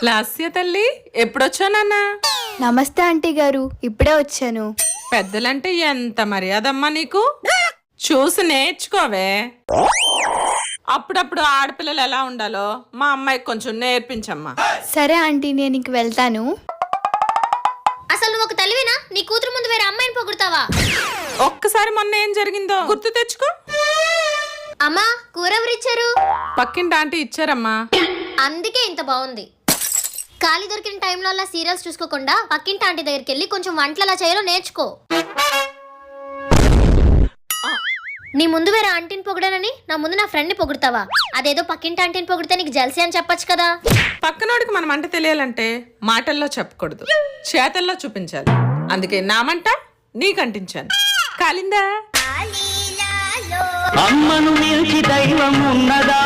లాస్య తల్లి ఎప్పుడొచ్చానన్నా? నమస్తే ఆంటీ గారు, ఇప్పుడే వచ్చాను. పెద్దలంటే ఎంత మర్యాదమ్మా నీకు? చూసి నేర్చుకోవే. అప్పుడప్పుడు ఆడపిల్లలు ఎలా ఉండాలో మా అమ్మాయికి కొంచెం నేర్పించమ్మా. సరే ఆంటీ, నేను ఇంక వెళ్తాను. అసలు నువ్వు ఒక తల్లివేనా? నీ కూతురు ముందు వేరే అమ్మాయిని పొగుడుతావా? ఒక్కసారి మొన్న ఏం జరిగిందో గుర్తు తెచ్చుకో. అమ్మా, కూర ఎవరిచ్చారు? పక్కింటి ఆంటీ ఇచ్చారమ్మా. అందుకే ఇంత బాగుంది. ఖాళీ దొరికిన టైంలో అలా సీరియల్స్ చూసుకోకుండా పక్కింటి ఆంటీ దగ్గరికి వెళ్ళి కొంచెం వంటలు ఎలా చేయాలో నేర్చుకో. నీ ముందు వేరే ఆంటీని పొగడానని నా ముందు నా ఫ్రెండ్ని పొగుడతావా? అదేదో పక్కింటి ఆంటీని పొగిడితే నీకు జల్సీ అని చెప్పొచ్చు కదా. పక్కనోడికి మనం అంటే తెలియాలంటే మాటల్లో చెప్పకూడదు, చేతల్లో చూపించాలి. అందుకే నా మంట నీకంటించాను. కాలిందా? అమ్మను మించి దైవం ఉన్నదా?